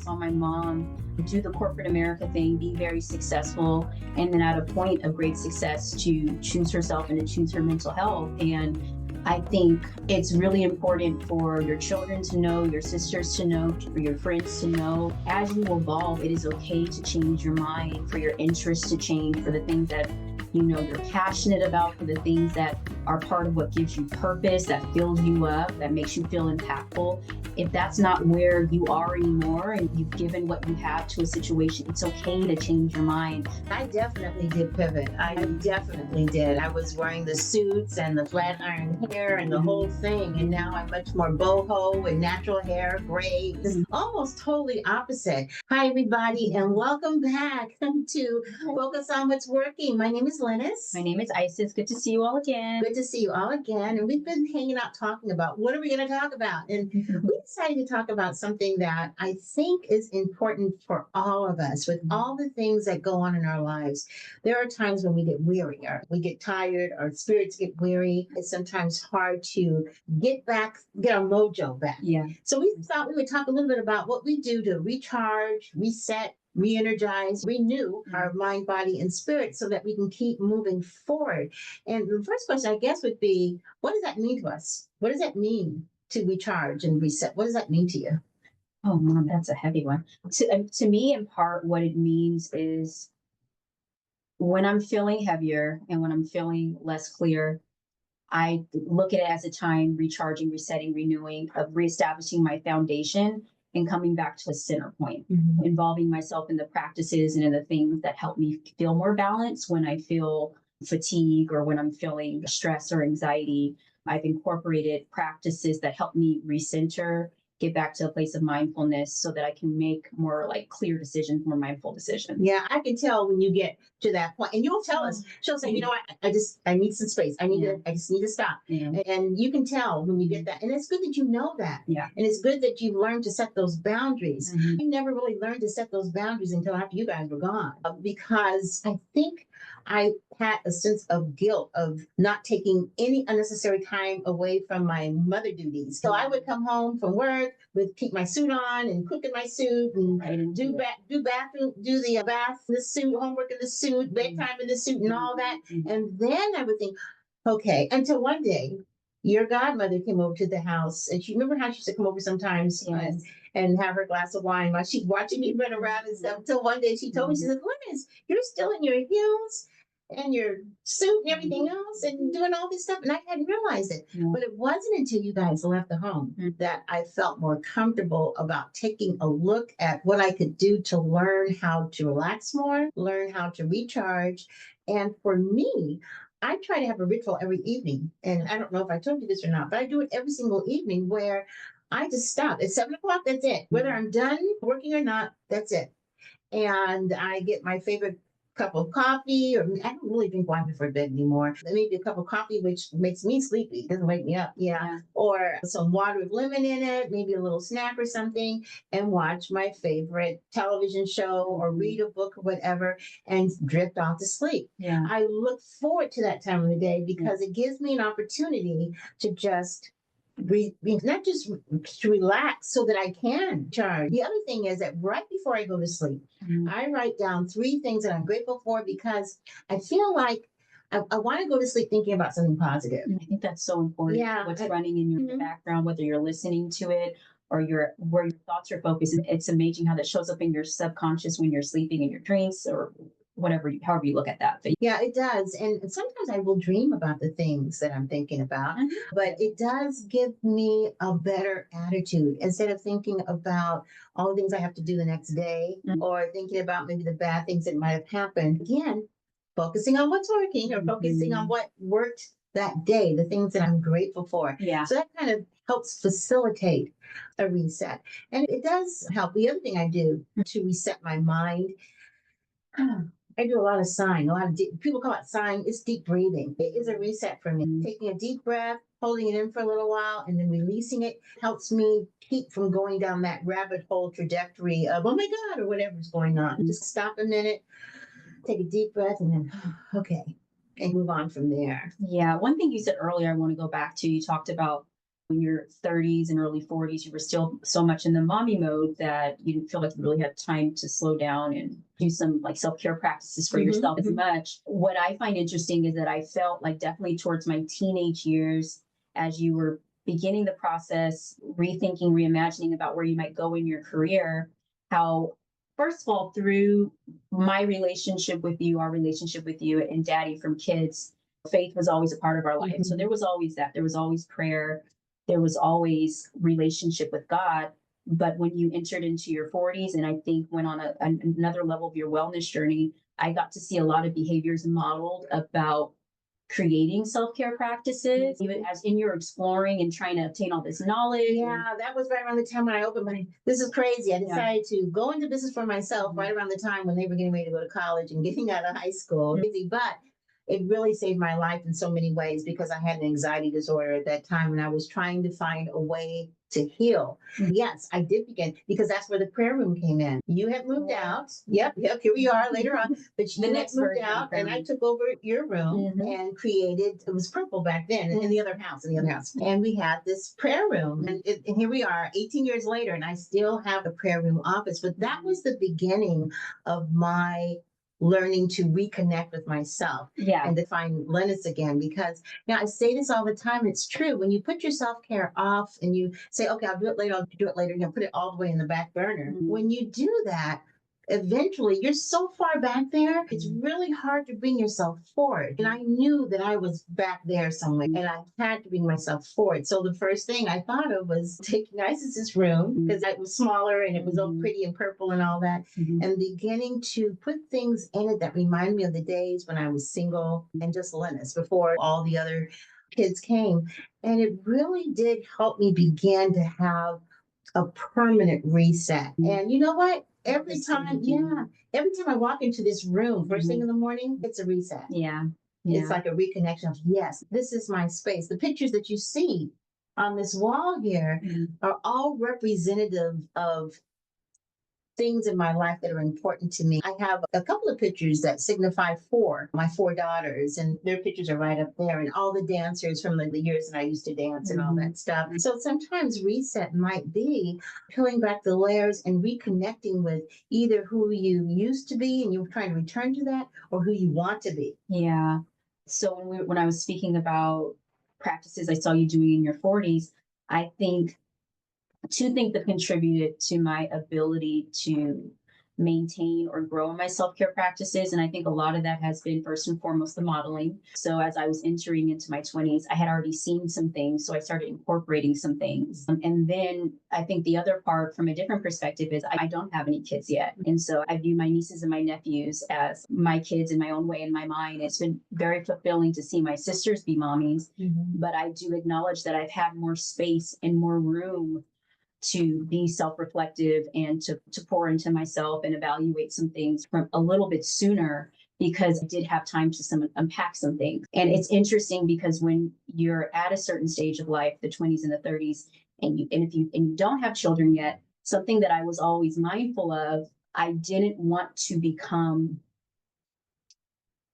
saw my mom do the corporate America thing, be very successful, and then at a point of great success to choose herself and to choose her mental health. And I think it's really important for your children to know, your sisters to know, for your friends to know. As you evolve, it is okay to change your mind, for your interests to change, for the things that you're passionate about, for the things that are part of what gives you purpose, that fills you up, that makes you feel impactful. If that's not where you are anymore and you've given what you have to a situation, it's okay to change your mind. I definitely did pivot. I definitely did. I was wearing the suits and the flat iron hair and the whole thing. And now I'm much more boho and natural hair, gray. It's almost totally opposite. Hi, everybody, and welcome back to Focus on What's Working. My name is Lynnis. My name is Isis. Good to see you all again. Good to see you all again. And we've been hanging out talking about what are we going to talk about? And we decided to talk about something that I think is important for all of us with all the things that go on in our lives. There are times when we get weary or we get tired, our spirits get weary. It's sometimes hard to get our mojo back. Yeah. So we thought we would talk a little bit about what we do to recharge, reset, re-energize, renew our mind, body, and spirit so that we can keep moving forward. And the first question, I guess, would be, what does that mean to us? What does that mean to recharge and reset? What does that mean to you? Oh, Mom, that's a heavy one. To me, in part, what it means is when I'm feeling heavier and when I'm feeling less clear, I look at it as a time recharging, resetting, renewing, of reestablishing my foundation and coming back to a center point, involving myself in the practices and in the things that help me feel more balanced when I feel fatigue or when I'm feeling stress or anxiety. I've incorporated practices that help me recenter, get back to a place of mindfulness so that I can make more clear decisions, more mindful decisions. Yeah, I can tell when you get to that point, and you'll tell us. She'll say, "You know what? I need some space. I just need to stop." Yeah. And you can tell when you get that, and it's good that you know that. Yeah. And it's good that you've learned to set those boundaries. I never really learned to set those boundaries until after you guys were gone, because I think I had a sense of guilt of not taking any unnecessary time away from my mother duties. So I would come home from work, would keep my suit on and cook in my suit and do the bath in the suit, homework in the suit, bedtime in the suit, and all that. And then I would think, okay, until one day, your godmother came over to the house, and she remember how she used to come over sometimes. Yes. And have her glass of wine while she's watching me run around and stuff. Until one day she told me, she said, "Lynnis, you're still in your heels and your suit and everything else and doing all this stuff." And I hadn't realized it. But it wasn't until you guys left the home that I felt more comfortable about taking a look at what I could do to learn how to relax more, learn how to recharge. And for me, I try to have a ritual every evening. And I don't know if I told you this or not, but I do it every single evening where I just stop. At 7 o'clock, that's it. Whether I'm done working or not, that's it. And I get my favorite cup of coffee, or I don't really drink wine before bed anymore. Maybe a cup of coffee, which makes me sleepy, doesn't wake me up. Yeah. Or some water with lemon in it, maybe a little snack or something, and watch my favorite television show or read a book or whatever and drift off to sleep. Yeah. I look forward to that time of the day because it gives me an opportunity to just not just to relax so that I can charge. The other thing is that right before I go to sleep, I write down 3 things that I'm grateful for because I feel like I want to go to sleep thinking about something positive. I think that's so important. Yeah. What's running in your background, whether you're listening to it or where your thoughts are focused. It's amazing how that shows up in your subconscious when you're sleeping, in your dreams, or however you look at that. But yeah, it does. And sometimes I will dream about the things that I'm thinking about, but it does give me a better attitude instead of thinking about all the things I have to do the next day or thinking about maybe the bad things that might have happened. Again, focusing on what's working or focusing on what worked that day, the things that I'm grateful for. Yeah. So that kind of helps facilitate a reset. And it does help. The other thing I do to reset my mind, I do a lot of sighing, people call it sighing. It's deep breathing. It is a reset for me. Taking a deep breath, holding it in for a little while, and then releasing it helps me keep from going down that rabbit hole trajectory of, oh my God, or whatever's going on. Just stop a minute, take a deep breath, and then, okay, and move on from there. Yeah. One thing you said earlier, I want to go back to, you talked about in your 30s and early 40s, you were still so much in the mommy mode that you didn't feel like you really had time to slow down and do some like self-care practices for yourself as much. What I find interesting is that I felt like definitely towards my teenage years, as you were beginning the process, rethinking, reimagining about where you might go in your career, how first of all, through my relationship with you, our relationship with you and daddy from kids, faith was always a part of our life. So there was always that. There was always prayer. There was always relationship with God. But when you entered into your 40s and I think went on another level of your wellness journey, I got to see a lot of behaviors modeled about creating self-care practices, even as in your exploring and trying to obtain all this knowledge. Yeah, that was right around the time when I opened my, this is crazy. I decided to go into business for myself right around the time when they were getting ready to go to college and getting out of high school. But it really saved my life in so many ways because I had an anxiety disorder at that time and I was trying to find a way to heal. Yes, I did begin because that's where the prayer room came in. You had moved out. Yep, here we are later on. But you had moved out and I took over your room and created, it was purple back then in the other house, And we had this prayer room. And here we are 18 years later and I still have a prayer room office. But that was the beginning of my learning to reconnect with myself and to find Lynnis again. Because I say this all the time, it's true. When you put your self-care off and you say, okay, I'll do it later, put it all the way in the back burner. When you do that, eventually you're so far back there, it's really hard to bring yourself forward. And I knew that I was back there somewhere and I had to bring myself forward. So the first thing I thought of was taking Isis's room because it was smaller and it was all pretty and purple and all that, and beginning to put things in it that remind me of the days when I was single and just Lynnis before all the other kids came. And it really did help me begin to have a permanent reset. And you know what? Every time I walk into this room, first thing in the morning, it's a reset. It's like a reconnection of, yes, this is my space. The pictures that you see on this wall here are all representative of things in my life that are important to me. I have a couple of pictures that signify my four daughters, and their pictures are right up there, and all the dancers from the years that I used to dance and all that stuff. So sometimes reset might be peeling back the layers and reconnecting with either who you used to be and you're trying to return to that, or who you want to be. Yeah. So when I was speaking about practices I saw you doing in your 40s, I think two things that contributed to my ability to maintain or grow in my self-care practices. And I think a lot of that has been first and foremost the modeling. So as I was entering into my 20s, I had already seen some things. So I started incorporating some things. And then I think the other part from a different perspective is I don't have any kids yet. And so I view my nieces and my nephews as my kids in my own way in my mind. It's been very fulfilling to see my sisters be mommies, but I do acknowledge that I've had more space and more room to be self-reflective and to pour into myself and evaluate some things from a little bit sooner because I did have time to unpack some things. And it's interesting because when you're at a certain stage of life, the 20s and the 30s, and you don't have children yet, something that I was always mindful of, I didn't want to become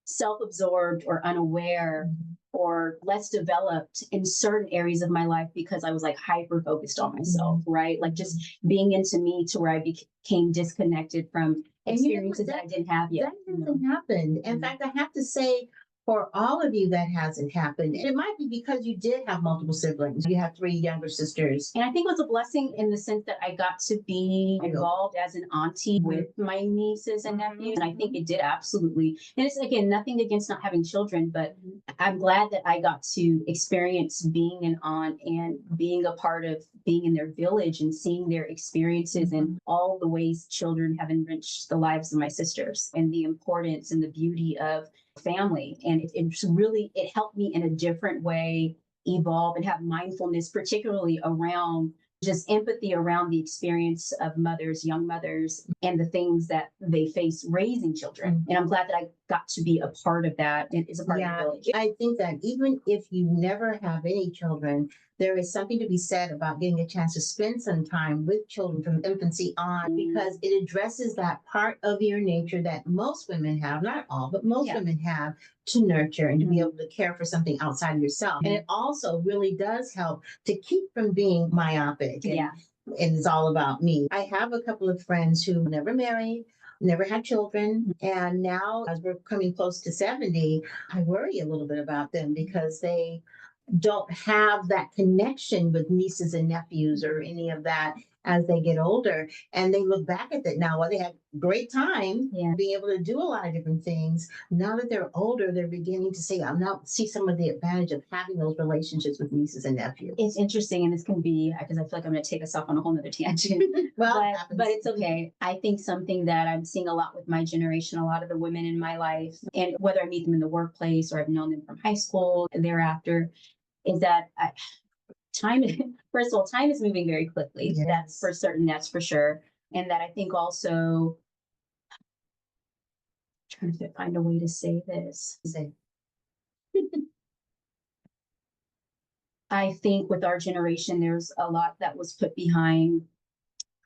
self-absorbed or unaware or less developed in certain areas of my life because I was like hyper focused on myself, right? Like just being into me to where I became disconnected from experiences that I didn't have yet. That hasn't happened. In fact, I have to say, for all of you, that hasn't happened. And it might be because you did have multiple siblings. You have 3 younger sisters. And I think it was a blessing in the sense that I got to be involved as an auntie with my nieces and nephews. And I think it did absolutely. And it's, again, nothing against not having children, but I'm glad that I got to experience being an aunt and being a part of being in their village and seeing their experiences and all the ways children have enriched the lives of my sisters and the importance and the beauty of family. And it helped me in a different way evolve and have mindfulness, particularly around just empathy around the experience of mothers, young mothers, and the things that they face raising children. And I'm glad that I got to be a part of that and is a part of the Yeah, village. I think that even if you never have any children, there is something to be said about getting a chance to spend some time with children from infancy on, because it addresses that part of your nature that most women have, not all, but most Yeah. women have, to nurture and to be Mhm. able to care for something outside of yourself. And it also really does help to keep from being myopic. Yeah. And it's all about me. I have a couple of friends who never married, never had children. And now, as we're coming close to 70, I worry a little bit about them because they don't have that connection with nieces and nephews or any of that as they get older. And they look back at that now. Well, they had great time Yeah. being able to do a lot of different things. Now that they're older, they're beginning to say, I'm not see some of the advantage of having those relationships with nieces and nephews. It's interesting, and this can be because I feel like I'm going to take us off on a whole nother tangent. Well, it but happens. but it's okay. I think something that I'm seeing a lot with my generation, a lot of the women in my life, and whether I meet them in the workplace or I've known them from high school and thereafter, is that time. First of all, time is moving very quickly. Yes. That's for certain. That's for sure. And that I think also trying to find a way to say this. Say, I think with our generation, there's a lot that was put behind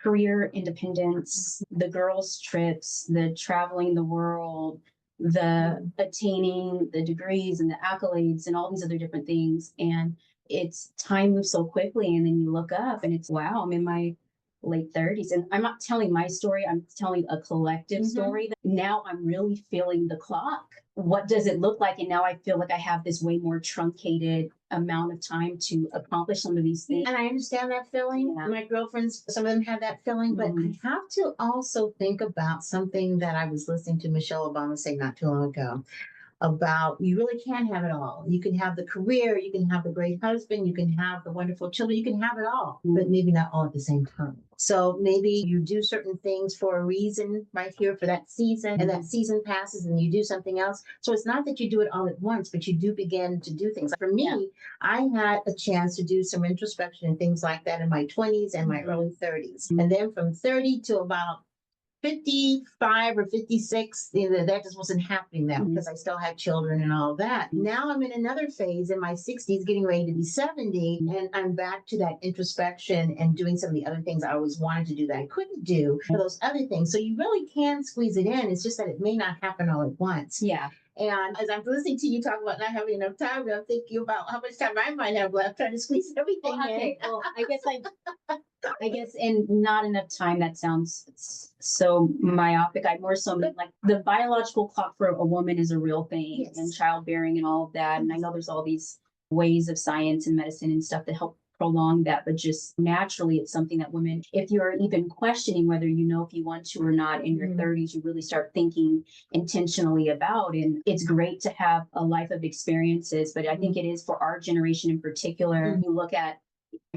career independence, the girls' trips, the traveling the world, the attaining the degrees and the accolades and all these other different things. And it's time moves so quickly. And then you look up and it's, wow, I'm in my late 30s. And I'm not telling my story, I'm telling a collective story. Now I'm really feeling the clock. What does it look like? And now I feel like I have this way more truncated amount of time to accomplish some of these things. and I understand that feeling. Yeah. My girlfriends, some of them have that feeling, but I have to also think about something that I was listening to Michelle Obama say not too long ago about you really can have it all. You can have the career, you can have the great husband, you can have the wonderful children, you can have it all, but maybe not all at the same time. So maybe you do certain things for a reason right here for that season, and that season passes and you do something else. So it's not that you do it all at once, but you do begin to do things. For me, I had a chance to do some introspection and things like that in my 20s and my early 30s. And then from 30 to about 55 or 56, that just wasn't happening now because I still had children and all of that. Now I'm in another phase in my 60s, getting ready to be 70, and I'm back to that introspection and doing some of the other things I always wanted to do that I couldn't do for those other things. So you really can squeeze it in. It's just that it may not happen all at once. Yeah. And as I'm listening to you talk about not having enough time, I'm thinking about how much time I might have left trying to squeeze everything in. Okay. Well, I guess, and not enough time. That sounds so myopic. I more so mean like the biological clock for a woman is a real thing, Yes. and childbearing and all of that. And I know there's all these ways of science and medicine and stuff that help prolong that, but just naturally, it's something that women, if you're even questioning whether you know if you want to or not in your 30s, you really start thinking intentionally about. And it's great to have a life of experiences, but I think it is for our generation in particular. You look at,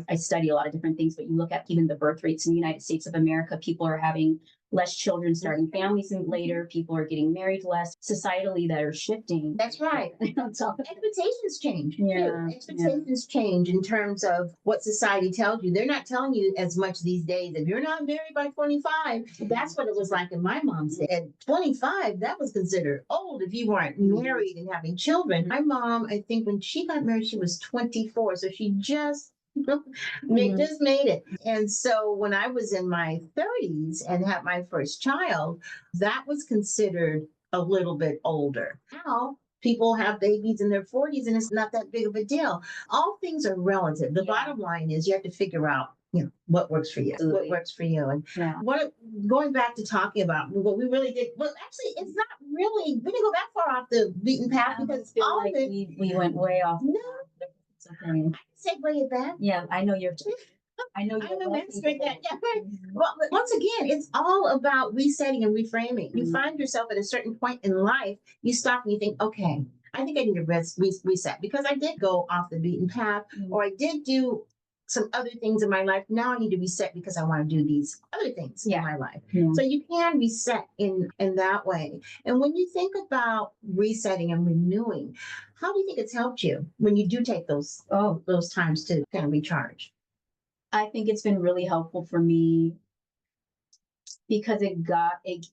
I study a lot of different things, but you look at even the birth rates in the United States of America, people are having less children, starting families later, people are getting married less, societally that are shifting. That's right. So, Expectations change. Yeah, Too. Expectations change in terms of what society tells you. They're not telling you as much these days. If you're not married by 25, that's what it was like in my mom's day. At 25, that was considered old if you weren't married and having children. My mom, I think when she got married, she was 24. So she just just made it. And so when I was in my 30s and had my first child, that was considered a little bit older. Now people have babies in their 40s and it's not that big of a deal. All things are relative. The bottom line is you have to figure out, what works for you. Absolutely. What works for you. And what going back to talking about what we really did, well, actually it's not really, we didn't go that far off the beaten path because all like of it, we went way off. no, It's okay. segue it back. Yeah, I know you're. I'm a master at that. Yeah, right. Well, but once again, it's all about resetting and reframing. You find yourself at a certain point in life, you stop and you think, okay, I think I need to reset because I did go off the beaten path or I did do some other things in my life. Now I need to reset because I want to do these other things in my life. Yeah. So you can reset in that way. And when you think about resetting and renewing, how do you think it's helped you when you do take those times to kind of recharge? I think it's been really helpful for me because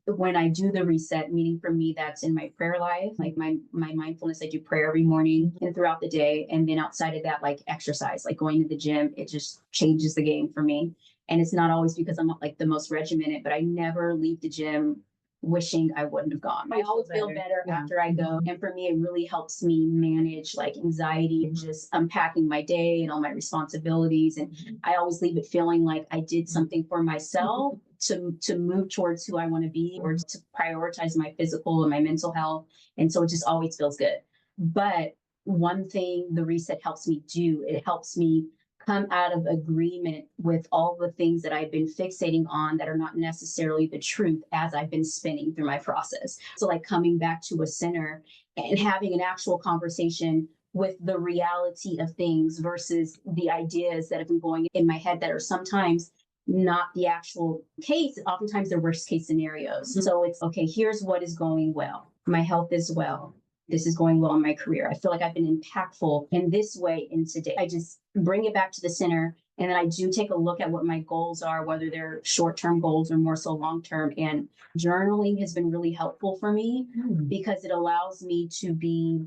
when I do the reset, meaning for me, that's in my prayer life, like my mindfulness. I do prayer every morning and throughout the day. And then outside of that, like exercise, like going to the gym, it just changes the game for me. And it's not always because I'm not like the most regimented, but I never leave the gym wishing I wouldn't have gone. I always feel better after I go. And for me, it really helps me manage like anxiety and just unpacking my day and all my responsibilities. And I always leave it feeling like I did something for myself to move towards who I want to be, or to prioritize my physical and my mental health. And so it just always feels good. But one thing the reset helps me do, it helps me come out of agreement with all the things that I've been fixating on that are not necessarily the truth as I've been spinning through my process. So, like coming back to a center and having an actual conversation with the reality of things versus the ideas that have been going in my head that are sometimes not the actual case. Oftentimes, they're worst case scenarios. Mm-hmm. So, it's okay, here's what is going well. My health is well. This is going well in my career. I feel like I've been impactful in this way in today. I just bring it back to the center. And then I do take a look at what my goals are, whether they're short-term goals or more so long-term. And journaling has been really helpful for me because it allows me to be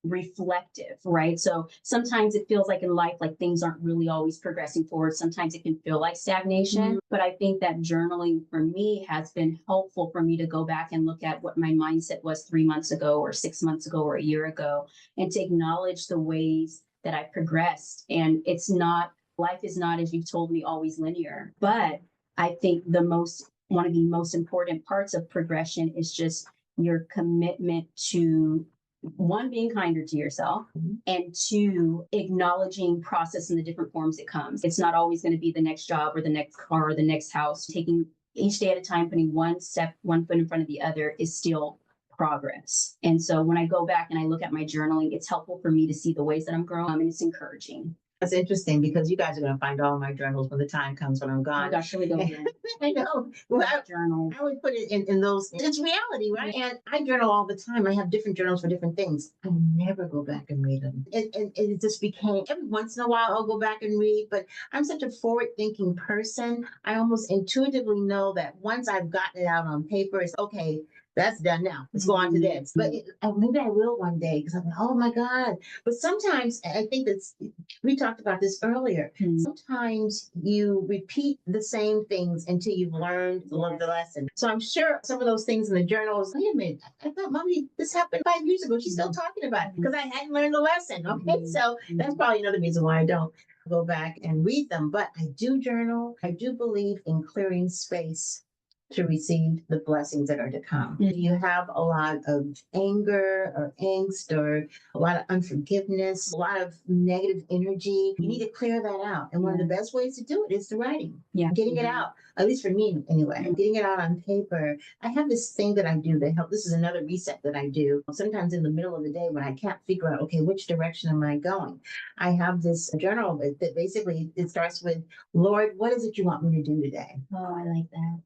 reflective, right? So sometimes it feels like in life, like things aren't really always progressing forward. Sometimes it can feel like stagnation, but I think that journaling for me has been helpful for me to go back and look at what my mindset was 3 months ago or 6 months ago or a year ago, and to acknowledge the ways that I've progressed. And life is not, as you've told me, always linear, but I think one of the most important parts of progression is just your commitment to, one, being kinder to yourself, and two, acknowledging process in the different forms it comes. It's not always going to be the next job or the next car or the next house. Taking each day at a time, putting one foot in front of the other is still progress. And so when I go back and I look at my journaling, it's helpful for me to see the ways that I'm growing, and it's encouraging. That's interesting because you guys are going to find all my journals when the time comes when I'm gone. Oh gosh, here we go again. I know. Well, Journal. I would put it in those. It's reality, right? And I journal all the time. I have different journals for different things. I never go back and read them. And it just became, every once in a while I'll go back and read, but I'm such a forward-thinking person. I almost intuitively know that once I've gotten it out on paper, it's okay. That's done now. Let's go on to this. But maybe I will one day because I'm like, oh my God. But sometimes I think we talked about this earlier. Sometimes you repeat the same things until you've learned the lesson. So I'm sure some of those things in the journals, wait a minute, I thought, Mommy, this happened 5 years ago. She's still talking about it because I hadn't learned the lesson. Okay. So that's probably another reason why I don't go back and read them. But I do journal. I do believe in clearing space to receive the blessings that are to come. You have a lot of anger or angst or a lot of unforgiveness, a lot of negative energy. You need to clear that out. And one of the best ways to do it is through writing. Getting it out, at least for me anyway, getting it out on paper. I have this thing that I do that help. This is another reset that I do. Sometimes in the middle of the day when I can't figure out, okay, which direction am I going? I have this journal that basically it starts with, Lord, what is it you want me to do today? Oh, I like that.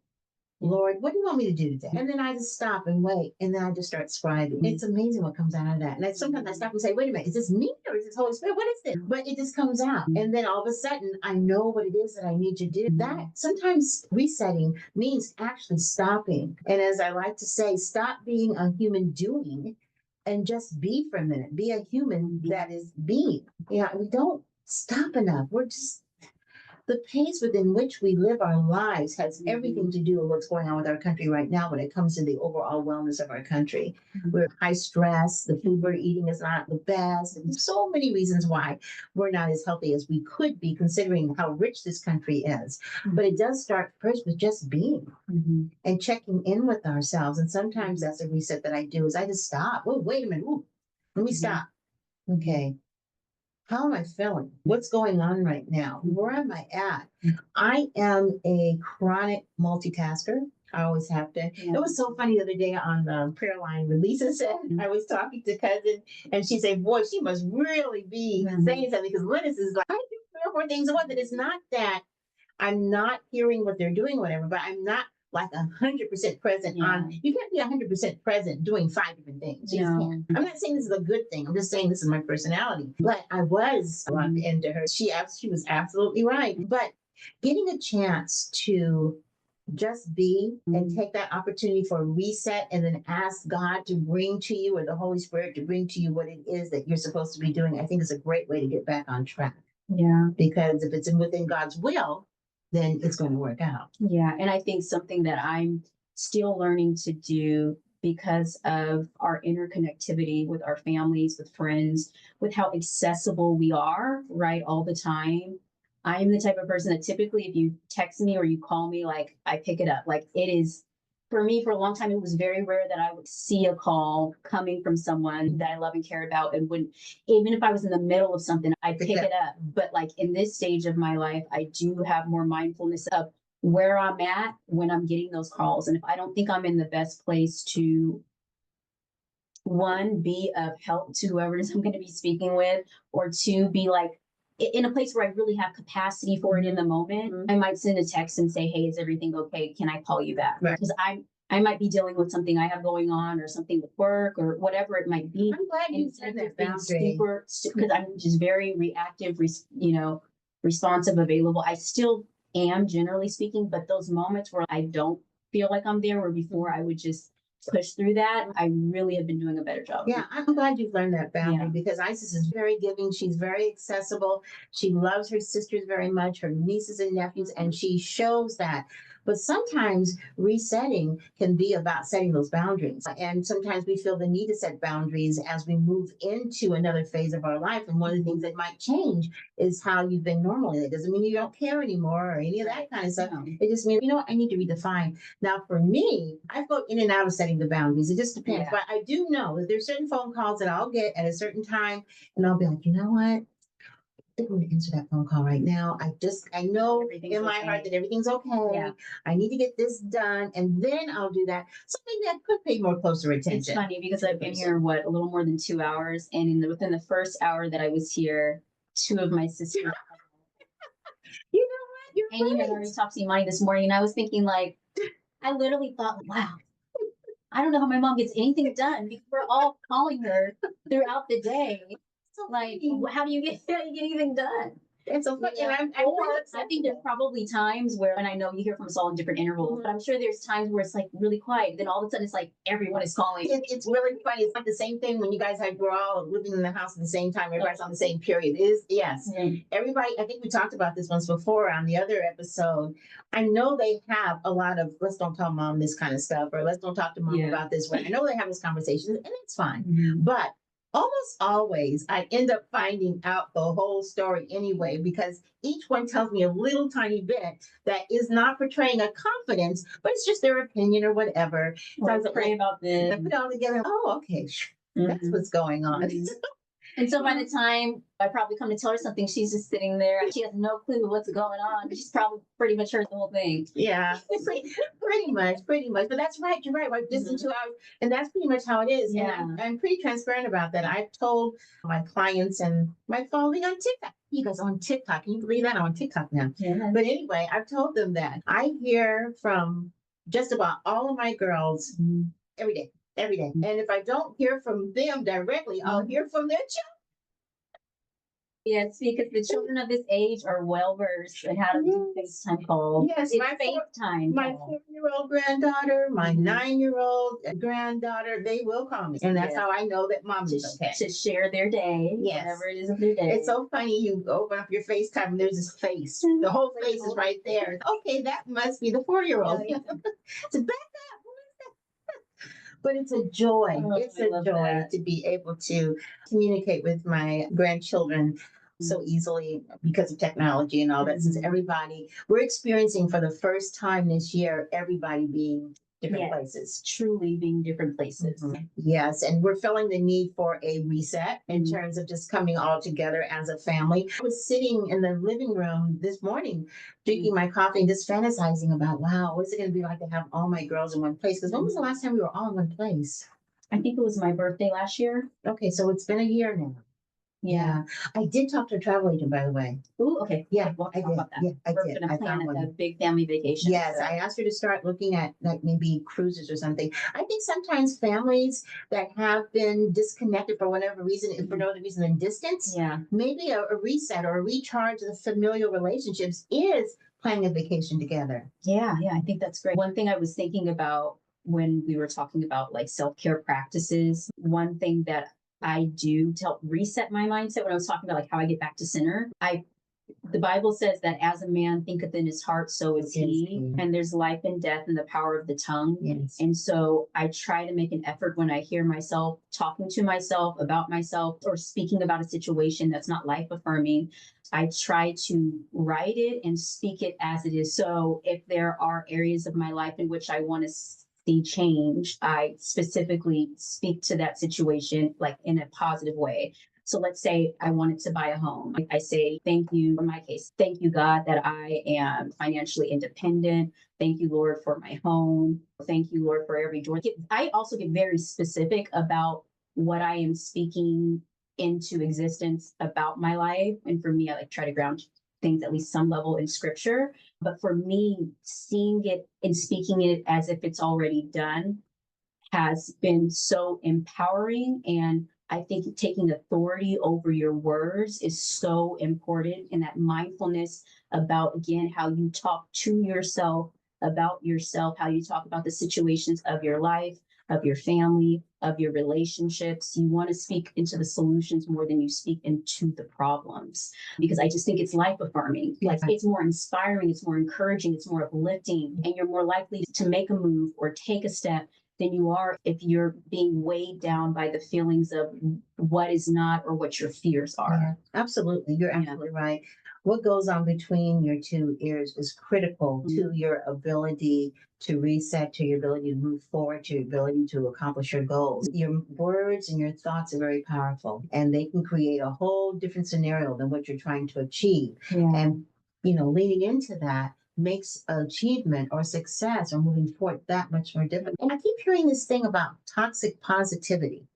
Lord, what do you want me to do today? And then I just stop and wait. And then I just start scribing. It's amazing what comes out of that. And sometimes I stop and say, wait a minute, is this me or is this Holy Spirit? What is this? But it just comes out. And then all of a sudden, I know what it is that I need to do. That sometimes resetting means actually stopping. And as I like to say, stop being a human doing and just be for a minute. Be a human that is being. We don't stop enough. The pace within which we live our lives has everything to do with what's going on with our country right now when it comes to the overall wellness of our country. We're high stress, the food we're eating is not the best, and so many reasons why we're not as healthy as we could be considering how rich this country is. But it does start first with just being and checking in with ourselves. And sometimes that's a reset that I do is I just stop. Oh, wait a minute. Ooh, let me stop. Okay. How am I feeling? What's going on right now? Where am I at? I am a chronic multitasker. I always have to. It was so funny the other day on the prayer line when Lisa said, I was talking to cousin and she said, boy, she must really be saying something because Lynnis is like, I do 3 or 4 things at once. And it's not that I'm not hearing what they're doing, whatever, but I'm not like 100% present on, you can't be 100% present doing 5 different things. You just can't. I'm not saying this is a good thing. I'm just saying this is my personality. But I was locked into her. She was absolutely right. But getting a chance to just be and Mhm. take that opportunity for a reset and then ask God to bring to you or the Holy Spirit to bring to you what it is that you're supposed to be doing. I think it's a great way to get back on track Yeah. because if it's within God's will, then it's going to work out. Yeah. And I think something that I'm still learning to do because of our interconnectivity with our families, with friends, with how accessible we are, right, all the time. I'm the type of person that typically, if you text me or you call me, like I pick it up. Like it is, for me, for a long time, it was very rare that I would see a call coming from someone that I love and care about and wouldn't, even if I was in the middle of something, I'd pick it up. But like in this stage of my life, I do have more mindfulness of where I'm at when I'm getting those calls. And if I don't think I'm in the best place to, one, be of help to whoever it is I'm going to be speaking with, or two, be like in a place where I really have capacity for it in the moment, I might send a text and say, "Hey, is everything okay? Can I call you back?" Right. Because I might be dealing with something I have going on or something with work or whatever it might be. I'm glad you Instead said of that being boundary. because I'm just very reactive, responsive, available. I still am, generally speaking, but those moments where I don't feel like I'm there, where before I would just push through that, I really have been doing a better job. Yeah, I'm glad you've learned that boundary Yeah. because Isis is very giving. She's very accessible. She loves her sisters very much, her nieces and nephews, and she shows that. But sometimes resetting can be about setting those boundaries. And sometimes we feel the need to set boundaries as we move into another phase of our life. And one of the things that might change is how you've been normally. It doesn't mean you don't care anymore or any of that kind of stuff. No. It just means, you know what, I need to redefine. Now, for me, I go in and out of setting the boundaries. It just depends. Yeah. But I do know that there's certain phone calls that I'll get at a certain time, and I'll be like, you know what? I think I'm going to answer that phone call right now. I know Everything's in my okay. heart that everything's okay. Yeah. I need to get this done, and then I'll do that. Something that could pay more closer attention. It's funny because I've been here a little more than 2 hours, and within the first hour that I was here, two of my sisters. You know what? You're And you had right. already talked to Imani this morning, and I was thinking, like, I literally thought, wow, I don't know how my mom gets anything done because we're all calling her throughout the day. So Like, funny. how do you get anything done? It's so funny. Yeah. And Or really I think there's probably times where, and I know you hear from us all in different intervals, but I'm sure there's times where it's like really quiet. Then all of a sudden it's like everyone is calling. It's really funny. It's like the same thing when you guys were all living in the house at the same time. Everybody's on the same period. It is, yes. Yeah. Everybody, I think we talked about this once before on the other episode. I know they have a lot of let's don't tell mom this kind of stuff or let's don't talk to mom Yeah. about this. I know they have this conversation and it's fine. Mhm. But almost always I end up finding out the whole story anyway because each one tells me a little tiny bit that is not portraying a confidence, but it's just their opinion or whatever. So I was Pray like, about this. I put it all together. Oh, okay. That's what's going on. Mhm. And so by the time I probably come to tell her something, she's just sitting there. She has no clue what's going on. She's probably pretty much heard the whole thing. Yeah, pretty much. But that's right. You're right. Like just in 2 hours, and that's pretty much how it is. Yeah. And I'm pretty transparent about that. I've told my clients and my following on TikTok. You guys on TikTok? Can you believe that I'm on TikTok now? Yeah. But anyway, I've told them that I hear from just about all of my girls every day. Every day. And if I don't hear from them directly, I'll hear from their children. Yes, because the children of this age are well versed in how to do FaceTime calls. Yes, It's my FaceTime. my call. 4-year-old granddaughter, my Mhm. 9-year-old granddaughter, they will call me. And that's Yes. how I know that mom is okay. To share their day, Yes. whatever it is of their day. It's so funny. You open up your FaceTime and there's this face. The whole face is right there. Okay, that must be the 4-year-old. Yeah. So back up. Who is that? But it's a joy. Oh, It's I a love joy that. to be able to communicate with my grandchildren so easily because of technology and all that. Since we're experiencing for the first time this year, everybody being different places. Truly being different places. Yes, and we're feeling the need for a reset in Mhm. terms of just coming all together as a family. I was sitting in the living room this morning, drinking my coffee and just fantasizing about, wow, what's it going to be like to have all my girls in one place? Because when was the last time we were all in one place? I think it was my birthday last year. Okay, so it's been a year now. Yeah. I did talk to a travel agent, by the way. Ooh, okay. Yeah, We'll I talk did. about that. Yeah, I We're did. going I to plan found a one. big family vacation. Yes, so. I asked her to start looking at like maybe cruises or something. I think sometimes families that have been disconnected for whatever reason, if for no other reason than distance, Yeah. maybe a reset or a recharge of the familial relationships is planning a vacation together. Yeah, yeah, I think that's great. One thing I was thinking about when we were talking about like self-care practices, one thing that I do to help reset my mindset when I was talking about like how I get back to center, the Bible says that as a man thinketh in his heart, so is he. And there's life and death in the power of the tongue. Yes. And so I try to make an effort when I hear myself talking to myself about myself or speaking about a situation that's not life affirming. I try to write it and speak it as it is. So if there are areas of my life in which I want to see change, I specifically speak to that situation like in a positive way. So let's say I wanted to buy a home. I say, thank you, in my case, thank you, God, that I am financially independent. Thank you, Lord, for my home. Thank you, Lord, for every door. I also get very specific about what I am speaking into existence about my life. And for me, I like try to ground things at least some level in scripture. But for me, seeing it and speaking it as if it's already done has been so empowering. And I think taking authority over your words is so important. And that mindfulness about, again, how you talk to yourself, about yourself, how you talk about the situations of your life, of your family, of your relationships. You want to speak into the solutions more than you speak into the problems, because I just think it's life affirming. Like it's more inspiring, it's more encouraging, it's more uplifting, and you're more likely to make a move or take a step than you are if you're being weighed down by the feelings of what is not or what your fears are. Yeah, absolutely. You're absolutely right. What goes on between your two ears is critical to your ability to reset, to your ability to move forward, to your ability to accomplish your goals. Your words and your thoughts are very powerful, and they can create a whole different scenario than what you're trying to achieve. Yeah. And, you know, leaning into that makes achievement or success or moving forward that much more difficult. And I keep hearing this thing about toxic positivity.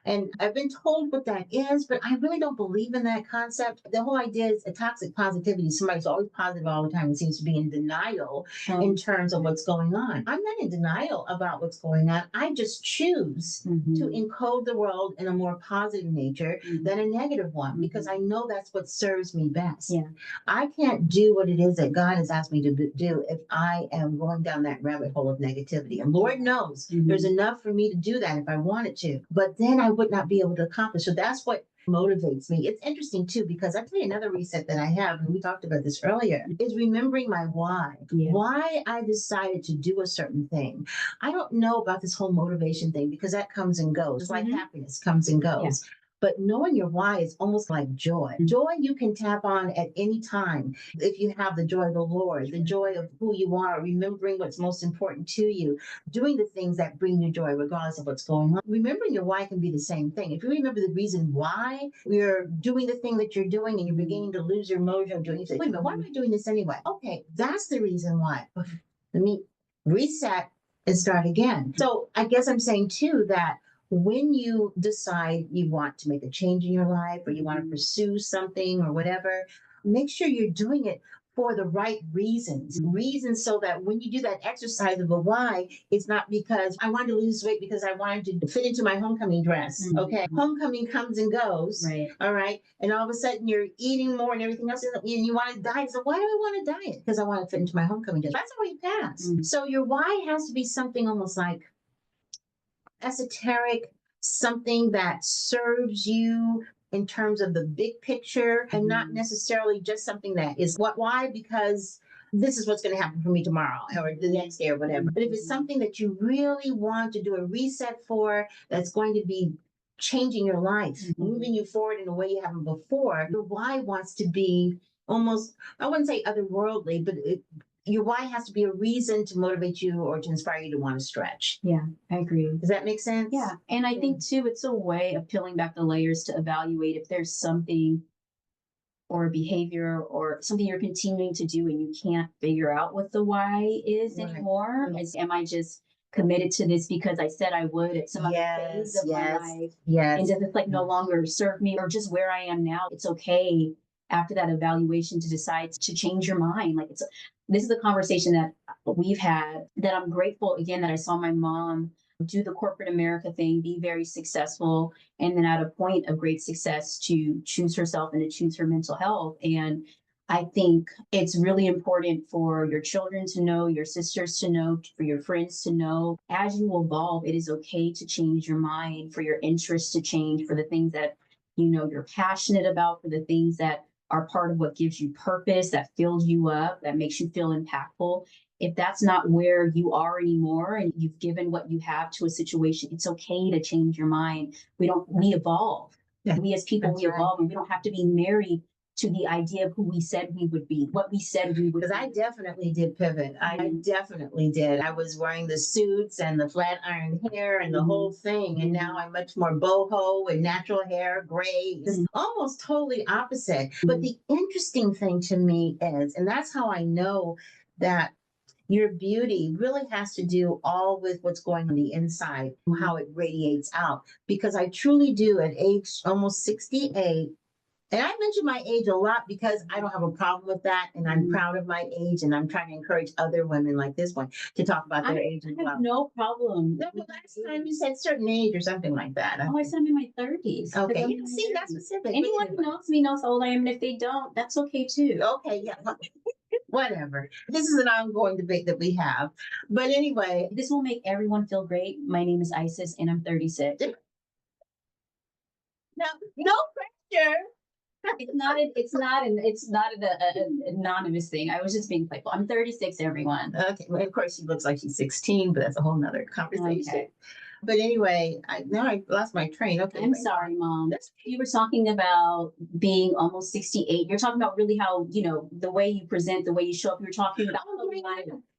And I've been told what that is, but I really don't believe in that concept. The whole idea is a toxic positivity. Somebody's always positive all the time and seems to be in denial in terms of what's going on. I'm not in denial about what's going on. I just choose to encode the world in a more positive nature than a negative one, because I know that's what serves me best. Yeah. I can't do what it is that God has asked me to do if I am going down that rabbit hole of negativity. And Lord knows there's enough for me to do that if I wanted to. But then I would not be able to accomplish. So that's what motivates me. It's interesting too, because I tell you another reset that I have, and we talked about this earlier, is remembering my why. Yeah. Why I decided to do a certain thing. I don't know about this whole motivation thing because that comes and goes. It's like happiness comes and goes. Yeah. But knowing your why is almost like joy. Joy you can tap on at any time. If you have the joy of the Lord, the joy of who you are, remembering what's most important to you, doing the things that bring you joy, regardless of what's going on. Remembering your why can be the same thing. If you remember the reason why you're doing the thing that you're doing and you're beginning to lose your mojo doing it, wait a minute, why am I doing this anyway? Okay, that's the reason why. Let me reset and start again. So I guess I'm saying too that when you decide you want to make a change in your life or you want to pursue something or whatever, make sure you're doing it for the right reasons. Reasons so that when you do that exercise of a why, it's not because I wanted to lose weight because I wanted to fit into my homecoming dress. Okay. Homecoming comes and goes. Right. All right. And all of a sudden you're eating more and everything else, and you want to diet. So why do I want to diet? Because I want to fit into my homecoming dress. That's already passed. So your why has to be something almost like esoteric, something that serves you in terms of the big picture and not necessarily just something that is why, because this is what's going to happen for me tomorrow or the next day or whatever. But if it's something that you really want to do a reset for, that's going to be changing your life, moving you forward in a way you haven't before, your why wants to be almost, I wouldn't say otherworldly, but your why has to be a reason to motivate you or to inspire you to want to stretch. Yeah, I agree. Does that make sense? Yeah. And I think too, it's a way of peeling back the layers to evaluate if there's something or a behavior or something you're continuing to do and you can't figure out what the why is anymore. Am I just committed to this because I said I would at some other phase of my life? And does it like no longer serve me, or just where I am now? It's okay after that evaluation to decide to change your mind. Like this is the conversation that we've had, that I'm grateful again that I saw my mom do the corporate America thing, be very successful, and then at a point of great success to choose herself and to choose her mental health. And I think it's really important for your children to know, your sisters to know, for your friends to know. As you evolve, it is okay to change your mind, for your interests to change, for the things that you're passionate about, for the things that are part of what gives you purpose, that fills you up, that makes you feel impactful. If that's not where you are anymore and you've given what you have to a situation, it's okay to change your mind. We evolve. Yeah, we as people, that's we right. evolve, and we don't have to be married to the idea of who we said we would be, what we said we would Because be. I definitely did pivot. I definitely did. I was wearing the suits and the flat iron hair and the whole thing. And now I'm much more boho and natural hair, gray. It's almost totally opposite. But the interesting thing to me is, and that's how I know that your beauty really has to do all with what's going on the inside, how it radiates out. Because I truly do, at age almost 68, and I mention my age a lot because I don't have a problem with that. And I'm proud of my age. And I'm trying to encourage other women like this one to talk about their age as I have well. no problem. No, but last time you said certain age or something like that. Oh, I said I'm in my 30s. Okay, you see, that's specific. Anyone who knows me knows how old I am, and if they don't, that's okay too. Okay, yeah. Whatever. This is an ongoing debate that we have. But anyway, This will make everyone feel great. My name is Isis, and I'm 36. no pressure. It's not an anonymous thing. I was just being playful. I'm 36, everyone. Okay, well, of course she looks like she's 16, but that's a whole nother conversation. Okay. But anyway, now I lost my train. Okay, I'm sorry, Mom. You were talking about being almost 68. You're talking about really how, the way you present, the way you show up. You're talking about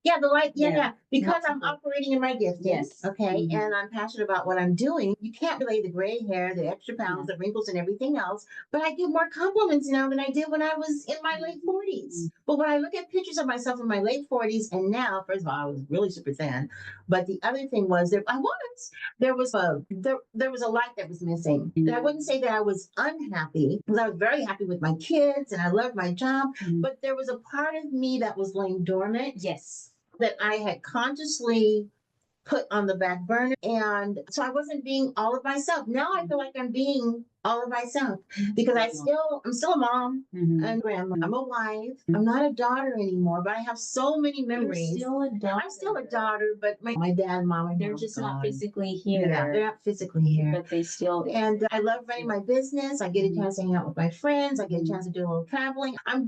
yeah, the light, yeah, Yeah. yeah. Because I'm Multiple. operating in my gift. Yes. Okay. Mhm. And I'm passionate about what I'm doing. You can't relate the gray hair, the extra pounds, the wrinkles, and everything else. But I get more compliments now than I did when I was in my late 40s. But when I look at pictures of myself in my late 40s and now, first of all, I was really super thin. But the other thing was that there was a light that was missing. And I wouldn't say that I was unhappy because I was very happy with my kids and I loved my job. But there was a part of me that was laying dormant. Yes. That I had consciously put on the back burner. And so I wasn't being all of myself. Now I feel like I'm being all of myself because I'm still a mom and grandma. I'm a wife. I'm not a daughter anymore, but I have so many memories. You're still a daughter. I'm still a daughter, but my dad and mom, They're just not physically here. Yeah, they're not physically here. But they still. And I love running my business. I get a chance to hang out with my friends. I get a chance to do a little traveling. I'm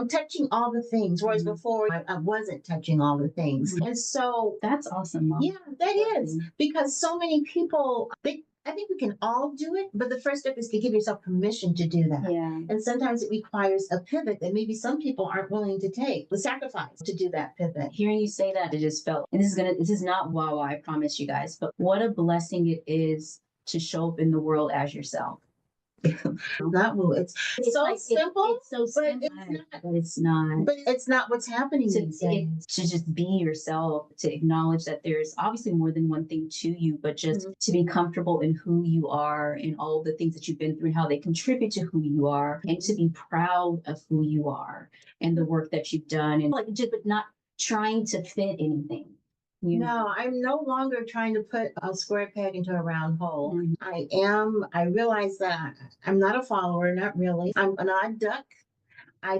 touching all the things. Whereas before I wasn't touching all the things. And so That's awesome, Mom. yeah, that is because so many people, I think we can all do it, but the first step is to give yourself permission to do that. Yeah. And sometimes it requires a pivot that maybe some people aren't willing to take, the sacrifice to do that pivot. Hearing you say that, it just felt, and this is not wow, I promise you guys, but what a blessing it is to show up in the world as yourself. Not woo. It's so like, simple. It's so simple, but it's not. But it's not what's happening these days. To just be yourself, to acknowledge that there's obviously more than one thing to you, but just to be comfortable in who you are and all the things that you've been through and how they contribute to who you are, and to be proud of who you are and the work that you've done, and but not trying to fit anything. No, I'm no longer trying to put a square peg into a round hole. I realize that I'm not a follower, not really. I'm an odd duck. I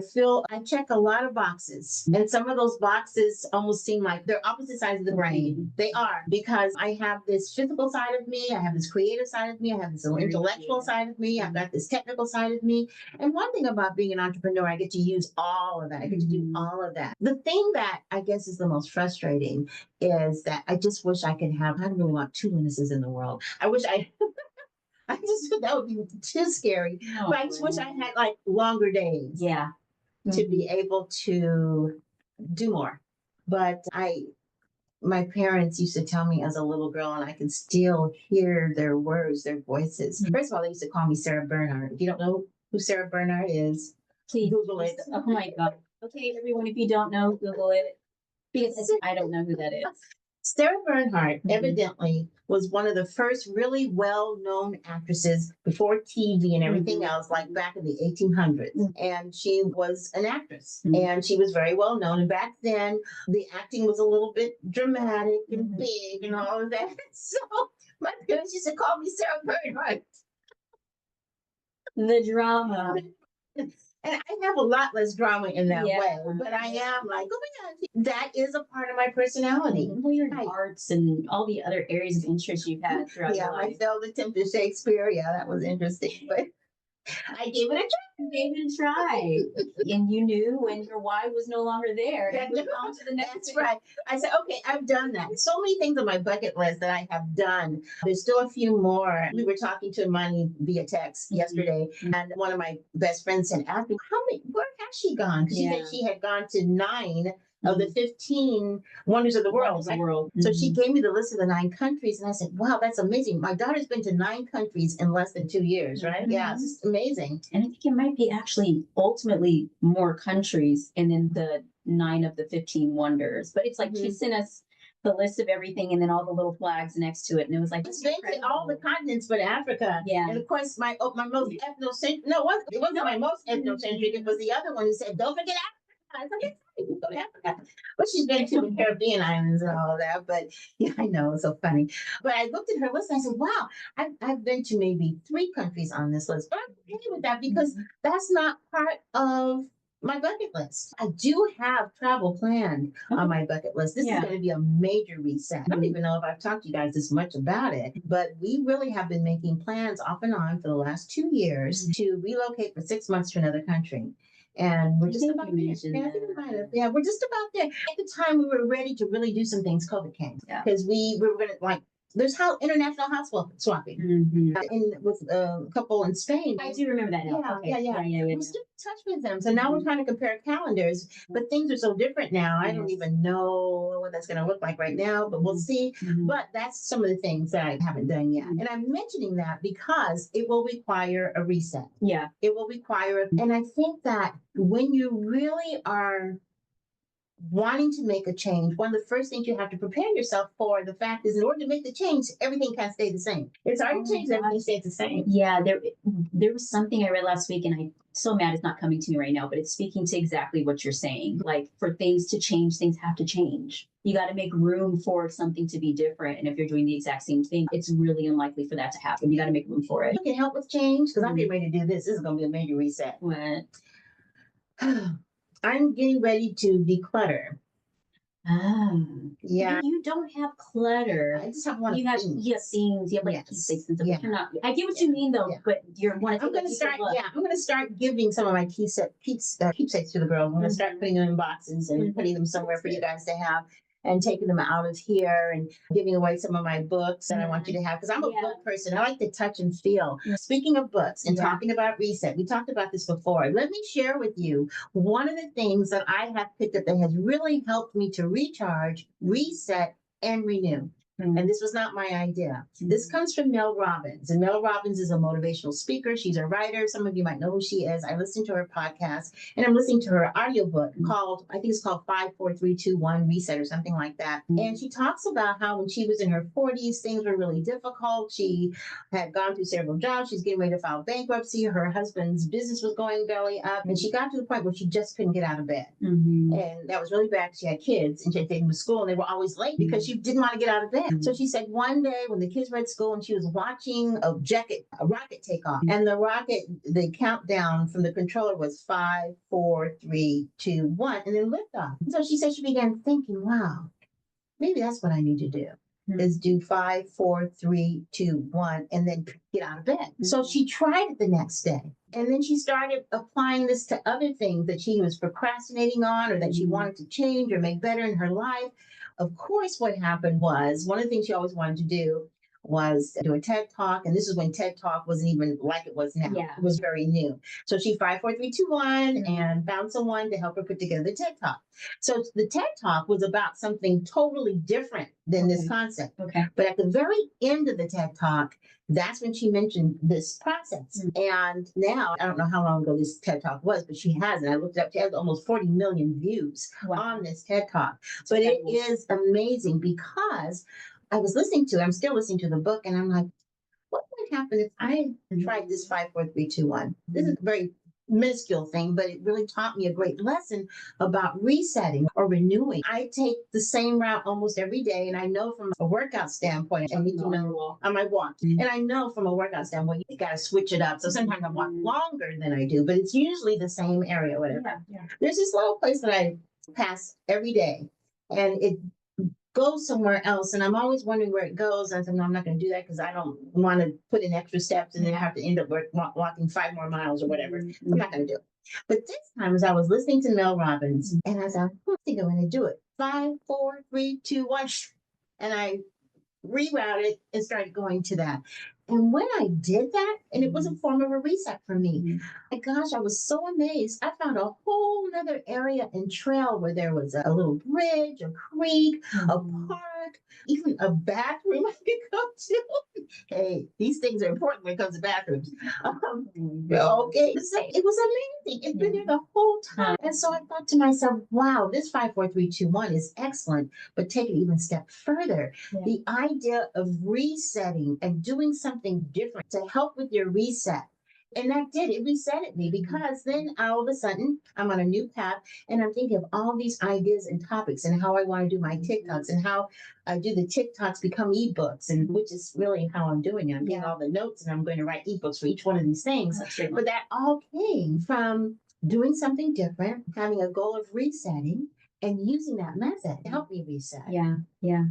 check a lot of boxes, and some of those boxes almost seem like they're opposite sides of the brain. They are, because I have this physical side of me, I have this creative side of me, I have this intellectual side of me, I've got this technical side of me. And one thing about being an entrepreneur, I get to use all of that. I get to do all of that. The thing that I guess is the most frustrating is that I just wish I could have, I don't really want two Lynnises in the world. I wish I just that would be too scary. But I just wish I had like longer days. Yeah. To be able to do more. But my parents used to tell me as a little girl, and I can still hear their words, their voices. First of all, they used to call me Sarah Bernhardt. If you don't know who Sarah Bernhardt is, please Google it. Oh my God. Okay, everyone, if you don't know, Google it. Because I don't know who that is. Sarah Bernhardt evidently was one of the first really well-known actresses before TV and everything else, like back in the 1800s. And she was an actress, and she was very well known. And back then, the acting was a little bit dramatic and big and all of that. So my parents used to call me Sarah Bernhardt. The drama. And I have a lot less drama in that Yeah. way, but I am like, oh my God, that is a part of my personality. Well, your Right. arts and all the other areas of interest you've had throughout Yeah, your my life. failed attempt at Shakespeare. Yeah, that was interesting, but I gave it a try. You gave it a try. And you knew when your why was no longer there. Yeah, And moved on to the next That's thing. right. I said, okay, I've done that. So many things on my bucket list that I have done. There's still a few more. We were talking to Money via text Mhm. yesterday, Mhm. and one of my best friends said, asked me, where has she gone? Because she Yeah. said she had gone to 9 of the Mhm. 15 wonders of the world. Wonders of the Right? world. So she Mhm. gave me the list of the 9 countries, and I said, wow, that's amazing. My daughter's been to 9 countries in less than 2 years, right? Yeah, it's Mhm. just amazing. And I think it might be actually ultimately more countries and then the 9 of the 15 wonders. But it's like she Mhm. sent us the list of everything and then all the little flags next to it. And it was like, It's that's been to all the incredible. continents but Africa. Yeah. And of course, my most ethnocentric, no, it wasn't my most ethnocentric, it was the other one who said, don't forget Africa. I said, yes, I can go to Africa. But she's been to the Caribbean islands and all of that. But yeah, I know, it's so funny. But I looked at her list and I said, wow, I've been to maybe 3 countries on this list. But I'm okay with that because that's not part of my bucket list. I do have travel planned on my bucket list. This is Yeah. going to be a major reset. I don't even know if I've talked to you guys this much about it, but we really have been making plans off and on for the last 2 years to relocate for 6 months to another country. And we're I just think about you there. mentioned Yeah, I think we that. might have. Yeah, we're just about there. At the time we were ready to really do some things, COVID came. Yeah. Because we were going to like, there's how international house swapping Mhm. in with a couple in Spain. I do remember that now. Yeah, Okay. yeah, yeah. Yeah. We're still in touch with them. So now we're trying to compare calendars, but things are so different now. I don't Yes. even know what that's going to look like right now, but we'll see. Mhm. But that's some of the things that I haven't done yet. Mhm. And I'm mentioning that because it will require a reset. Yeah. It will require, and I think that when you really are wanting to make a change, one of the first things you have to prepare yourself for the fact is in order to make the change, everything can't stay the same. It's hard Oh to my change, everything gosh. stays the same. Yeah, there was something I read last week, and I'm so mad it's not coming to me right now, but it's speaking to exactly what you're saying. Like for things to change, things have to change. You got to make room for something to be different. And if you're doing the exact same thing, it's really unlikely for that to happen. You got to make room for it. You can help with change because I'm getting ready to do this. This is going to be a major reset. What? I'm getting ready to declutter. Yeah. You don't have clutter. I just have a lot You of have things. you have like Yes. keepsakes and stuff. Yeah. But you're not. I get what you mean though. Yeah. But you're one. I'm going to start. Yeah, I'm going to start giving some of my keepsakes to the girls. I'm going to start putting them in boxes and putting them somewhere for you guys to have, and taking them out of here and giving away some of my books that I want you to have because I'm a book person. I like to touch and feel. Speaking of books and talking about reset, we talked about this before. Let me share with you one of the things that I have picked up that has really helped me to recharge, reset, and renew. And this was not my idea. This comes from Mel Robbins. And Mel Robbins is a motivational speaker. She's a writer. Some of you might know who she is. I listened to her podcast and I'm listening to her audiobook called, I think it's called 54321 Reset or something like that. And she talks about how when she was in her 40s, things were really difficult. She had gone through several jobs. She's getting ready to file bankruptcy. Her husband's business was going belly up. And she got to the point where she just couldn't get out of bed. And that was really bad because she had kids and she had to take them to school and they were always late because she didn't want to get out of bed. So she said one day when the kids were at school and she was watching a rocket take off, and the countdown from the controller was 5, 4, 3, 2, 1, and then lift off. So she said she began thinking, wow, maybe that's what I need to do. Is do 5, 4, 3, 2, 1, and then get out of bed. So she tried it the next day. And then she started applying this to other things that she was procrastinating on or that she wanted to change or make better in her life. Of course, what happened was one of the things she always wanted to do was do a TED Talk. And this is when TED Talk wasn't even like it was now. Yeah. It was very new. So she 5, 4, 3, 2, 1 and found someone to help her put together the TED Talk. So the TED Talk was about something totally different than this concept. Okay. But at the very end of the TED Talk, that's when she mentioned this process. And now, I don't know how long ago this TED Talk was, but she has, and I looked it up, she has almost 40 million views on this TED Talk. But it is amazing because I'm still listening to the book, and I'm like, what would happen if I tried this 5, 4, 3, 2, 1? This is very minuscule thing, but it really taught me a great lesson about resetting or renewing. I take the same route almost every day, and I know from a workout standpoint, I need to know on my walk, and I know from a workout standpoint, you got to switch it up. So sometimes I walk longer than I do, but it's usually the same area, whatever. Yeah. There's this little place that I pass every day, and it goes somewhere else. And I'm always wondering where it goes. And I said, no, I'm not going to do that because I don't want to put in extra steps and then have to end up walking 5 more miles or whatever. I'm not going to do it. But this time, as I was listening to Mel Robbins, and I thought, I think I'm going to do it. 5, 4, 3, 2, 1. And I rerouted and started going to that. And when I did that, and it was a form of a reset for me, my gosh, I was so amazed. I found a whole nother area and trail where there was a little bridge, a creek, a park, even a bathroom I could go to. Hey, these things are important when it comes to bathrooms. Okay, it was amazing. It's been there the whole time. And so I thought to myself, wow, this 5, 4, 3, 2, 1 is excellent, but take it even a step further. The idea of resetting and doing something different to help with your reset. And that did, it resetted me because then all of a sudden I'm on a new path and I'm thinking of all these ideas and topics and how I want to do my TikToks and how I do the TikToks become ebooks, and which is really how I'm doing it. I'm getting all the notes and I'm going to write ebooks for each one of these things. But that all came from doing something different, having a goal of resetting and using that method to help me reset. Yeah.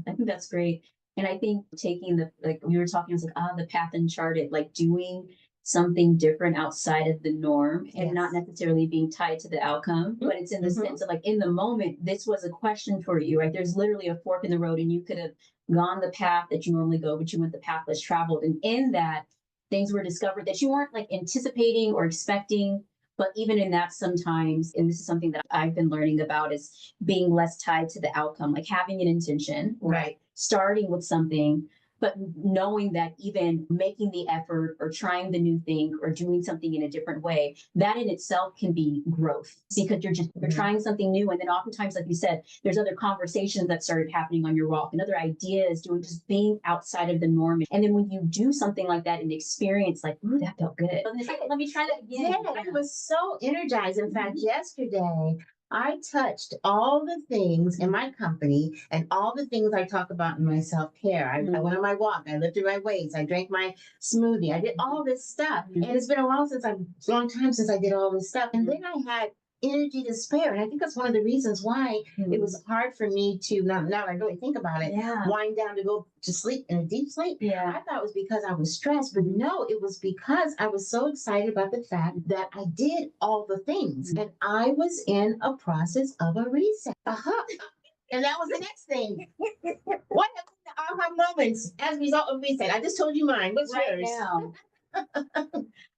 I think that's great. And I think taking like we were talking, I was like, the path uncharted, like doing something different outside of the norm and not necessarily being tied to the outcome, but it's in the sense of like in the moment, this was a question for you, right? There's literally a fork in the road and you could have gone the path that you normally go, but you went the path less traveled. And in that, things were discovered that you weren't like anticipating or expecting. But even in that, sometimes, and this is something that I've been learning about, is being less tied to the outcome, like having an intention, right? Starting with something, but knowing that even making the effort or trying the new thing or doing something in a different way, that in itself can be growth because you're trying something new. And then oftentimes, like you said, there's other conversations that started happening on your walk and other ideas, doing just being outside of the norm. And then when you do something like that and experience like, ooh, that felt good. Let me try that again. Yeah, I was so energized. In fact, yesterday, I touched all the things in my company and all the things I talk about in my self-care. I went on my walk, I lifted my weights, I drank my smoothie, I did all this stuff. And it's been a long time since I did all this stuff. And then I had energy to spare. And I think that's one of the reasons why it was hard for me to, now that I really think about it, wind down to go to sleep in a deep sleep. I thought it was because I was stressed, but no, it was because I was so excited about the fact that I did all the things and I was in a process of a reset. And that was the next thing. What have been the aha moments as a result of reset? I just told you mine. What's yours? Now.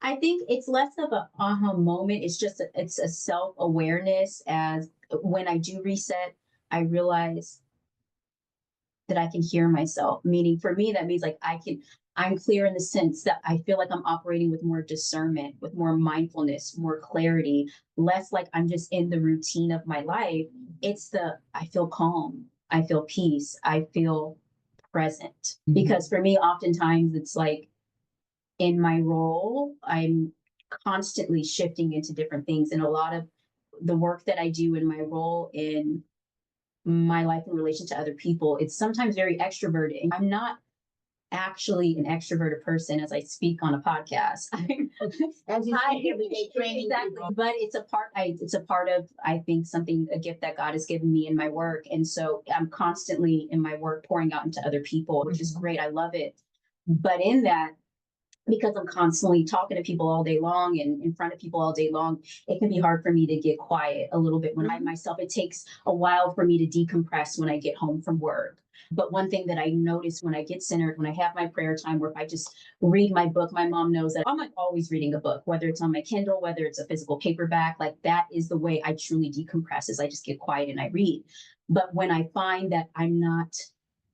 I think it's less of an aha moment. It's a self-awareness. As when I do reset, I realize that I can hear myself. Meaning for me, that means like I'm clear in the sense that I feel like I'm operating with more discernment, with more mindfulness, more clarity, less like I'm just in the routine of my life. I feel calm, I feel peace, I feel present. Because for me, oftentimes it's like in my role, I'm constantly shifting into different things. And a lot of the work that I do in my role in my life in relation to other people, it's sometimes very extroverted. I'm not actually an extroverted person as I speak on a podcast. As you see every day training people. But it's a part of, I think, a gift that God has given me in my work. And so I'm constantly in my work pouring out into other people, which is great. I love it. But in that, because I'm constantly talking to people all day long and in front of people all day long, it can be hard for me to get quiet a little bit when I myself. It takes a while for me to decompress when I get home from work. But one thing that I notice when I get centered, when I have my prayer time, where if I just read my book, my mom knows that I'm like always reading a book, whether it's on my Kindle, whether it's a physical paperback, like that is the way I truly decompress, is I just get quiet and I read. But when I find that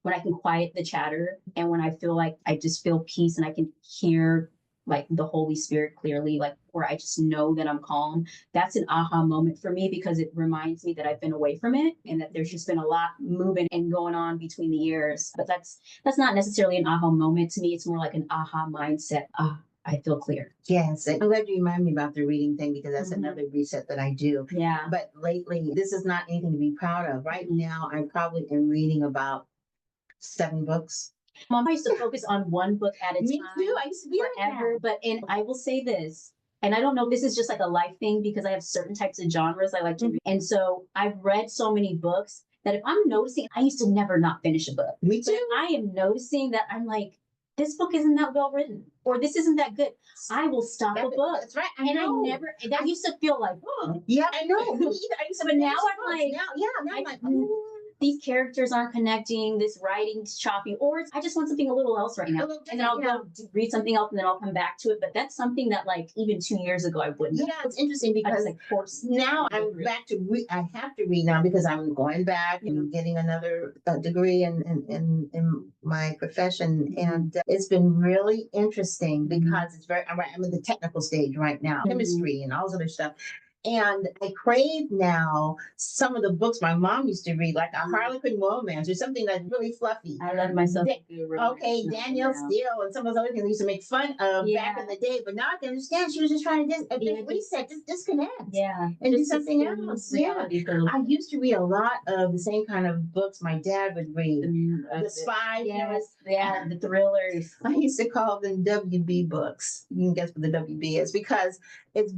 when I can quiet the chatter and when I feel like I just feel peace and I can hear like the Holy Spirit clearly, like where I just know that I'm calm, that's an aha moment for me because it reminds me that I've been away from it and that there's just been a lot moving and going on between the years. But that's not necessarily an aha moment to me. It's more like an aha mindset. I feel clear. Yes, I'm glad you remind me about the reading thing because that's Mhm. another reset that I do. Yeah. But lately, this is not anything to be proud of. Right now, I probably am reading about 7 books. Mom, I used to focus on one book at a Me time too. I used to be like forever. that. But and I will say this, and I don't know if this is just like a life thing because I have certain types of genres I like to read. And so I've read so many books that if I'm noticing, I used to never not finish a book. Me But if too. I am noticing that I'm like, this book isn't that well written, or this isn't that good, I will stop a book. That's right. And I never, that used to feel like, oh. Yeah, I know. Me either. I used to But now finish I'm books. like, now I'm I, like, these characters aren't connecting, this writing's choppy, or I just want something a little else right now. And then I'll go read something else and then I'll come back to it. But that's something that like even 2 years ago I wouldn't. Yeah, it's interesting because like force now I'm back to read. I have to read now because I'm going back and getting another degree in my profession, and it's been really interesting because it's very. I'm in the technical stage right now, chemistry and all this other stuff. And I crave now some of the books my mom used to read, like a Harlequin romance or something that's really fluffy. I love myself. Okay, Danielle Steele and some of those other things we used to make fun of back in the day, but now I can understand she was just trying to reset, just disconnect. Yeah. And do something else. Yeah. I used to read a lot of the same kind of books my dad would read. The spy. Yes, yeah, the thrillers. I used to call them WB books. You can guess what the WB is because it's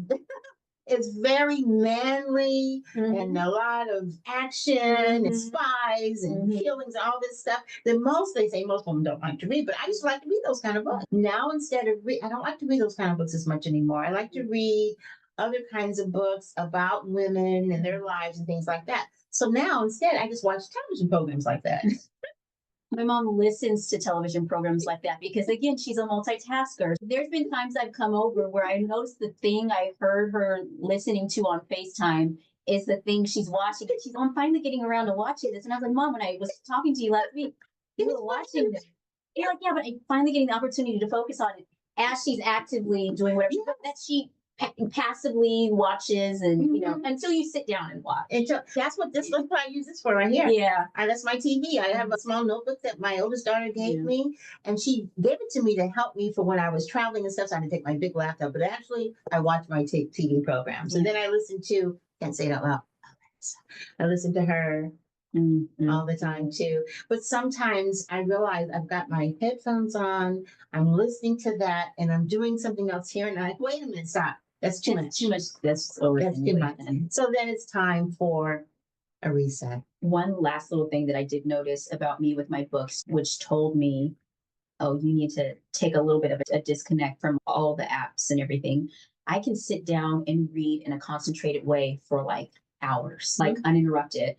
it's very manly and a lot of action and spies and killings and all this stuff that they say most of them don't like to read, but I used to like to read those kind of books. Now instead of I don't like to read those kind of books as much anymore. I like to read other kinds of books about women and their lives and things like that. So now instead I just watch television programs like that. My mom listens to television programs like that because, again, she's a multitasker. There's been times I've come over where I noticed the thing I heard her listening to on FaceTime is the thing she's watching. And she's, I'm finally getting around to watching this. And I was like, Mom, when I was talking to you last week, you were watching this. You're like, yeah, but I'm finally getting the opportunity to focus on it as she's actively doing whatever that she passively watches and until you sit down and watch. And so that's what I use this for right here. Yeah. That's my TV. I have a small notebook that my oldest daughter gave me, and she gave it to me to help me for when I was traveling and stuff. So I had to take my big laptop, but actually I watch my TV programs. And then I listen to, can't say it out loud. I listen to her all the time too. But sometimes I realize I've got my headphones on, I'm listening to that, and I'm doing something else here. And I'm like, wait a minute, stop. That's too much. That's too much. So then it's time for a reset. One last little thing that I did notice about me with my books, which told me, oh, you need to take a little bit of a disconnect from all the apps and everything. I can sit down and read in a concentrated way for like hours, like uninterrupted.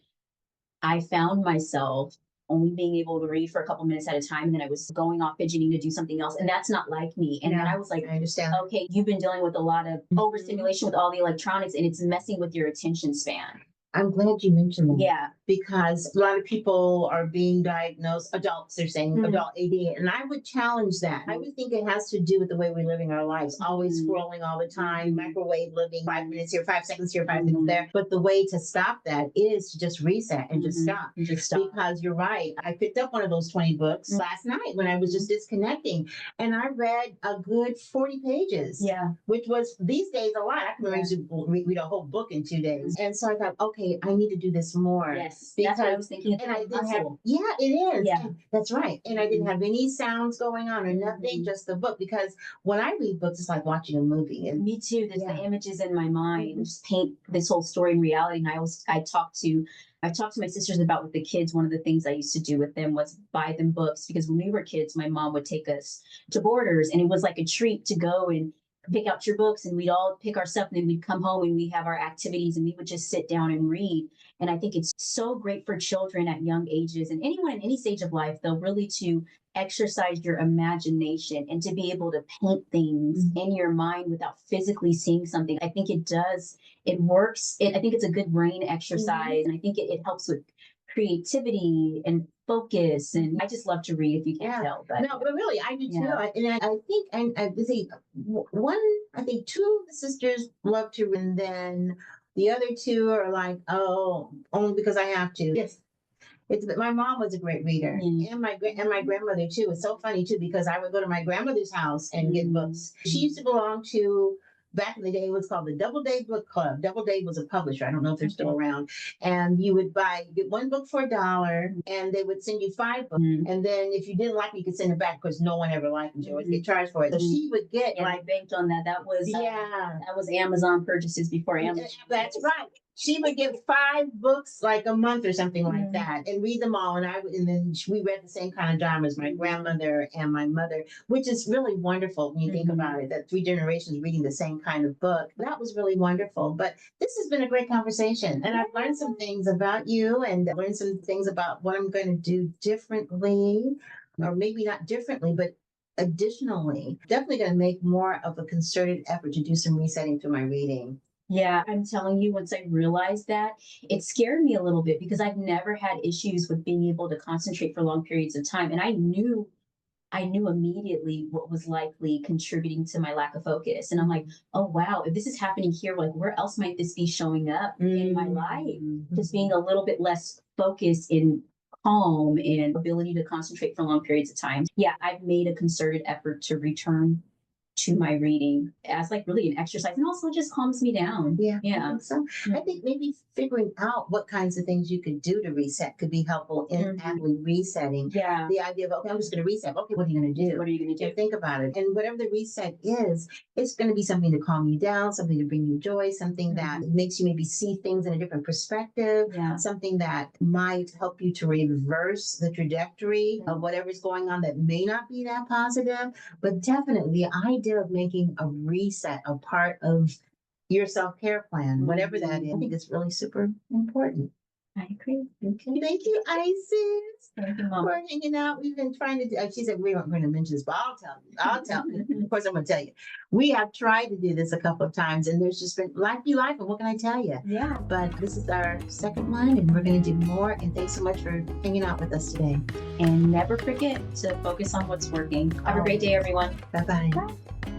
I found myself only being able to read for a couple minutes at a time. And then I was going off fidgeting to do something else. And that's not like me. And then I was like, I understand. Okay, you've been dealing with a lot of overstimulation with all the electronics and it's messing with your attention span. I'm glad you mentioned that. Yeah. Because a lot of people are being diagnosed, adults, they're saying adult ADHD. And I would challenge that. I would think it has to do with the way we're living our lives, always scrolling all the time, microwave living, 5 minutes here, 5 seconds here, 5 seconds there. But the way to stop that is to just reset and just stop. Because you're right. I picked up one of those 20 books last night when I was just disconnecting. And I read a good 40 pages. Yeah. Which was these days a lot. I can read a whole book in 2 days. And so I thought, okay, I need to do this more. Yes. Because, that's what I was thinking. And I didn't have, it is. Yeah. That's right. And I didn't have any sounds going on or nothing, just the book. Because when I read books, it's like watching a movie. And me too. There's the images in my mind, just paint this whole story in reality. And I've talked to my sisters about with the kids. One of the things I used to do with them was buy them books because when we were kids, my mom would take us to Borders and it was like a treat to go and pick out your books and we'd all pick our stuff and then we'd come home and we'd have our activities and we would just sit down and read. And I think it's so great for children at young ages and anyone in any stage of life, though, really to exercise your imagination and to be able to paint things in your mind without physically seeing something. I think it works. I think it's a good brain exercise. And I think it helps with creativity and focus. And I just love to read if you can't tell. But no, but really, I do too. And I think, and I see I think two of the sisters love to read, and then the other two are like, oh, only because I have to. Yes. My mom was a great reader, and my grandmother too. It's so funny too because I would go to my grandmother's house and get books. She used to belong to. Back in the day, it was called the Doubleday Book Club. Doubleday was a publisher. I don't know if they're still around. And you would get one book for $1, and they would send you 5 books. And then if you didn't like it, you could send it back because no one ever liked it. You always get charged for it. So she would get I banked on that. That was Amazon purchases before Amazon. That's right. She would get 5 books like a month or something like that, and read them all. And then we read the same kind of dramas, my grandmother and my mother, which is really wonderful when you think about it. That 3 generations reading the same kind of book. That was really wonderful. But this has been a great conversation, and I've learned some things about you, and learned some things about what I'm going to do differently, or maybe not differently, but additionally, definitely going to make more of a concerted effort to do some resetting to my reading. Yeah, I'm telling you, once I realized that, it scared me a little bit because I've never had issues with being able to concentrate for long periods of time. And I knew immediately what was likely contributing to my lack of focus. And I'm like, oh, wow, if this is happening here, like, where else might this be showing up in my life? Just being a little bit less focused and calm and ability to concentrate for long periods of time. Yeah, I've made a concerted effort to return to my reading as like really an exercise, and also just calms me down. Yeah. So I think maybe figuring out what kinds of things you could do to reset could be helpful in actually resetting. Yeah. The idea of, okay, I'm just going to reset. Okay, what are you going to do? What are you going to do? Think about it. And whatever the reset is, it's going to be something to calm you down, something to bring you joy, something that makes you maybe see things in a different perspective, something that might help you to reverse the trajectory of whatever's going on that may not be that positive. But definitely the idea of making a reset a part of your self-care plan, whatever that is, I think it's really super important. I agree. Okay. Thank you, Isis. Thank you, Mom. For hanging out. We've been trying to do, she said we weren't going to mention this, but I'll tell you. Of course, I'm going to tell you. We have tried to do this a couple of times, and there's just been life be life, and what can I tell you? Yeah. But this is our second one, and we're going to do more. And thanks so much for hanging out with us today. And never forget to focus on what's working. Have a great day, everyone. Bye-bye. Bye.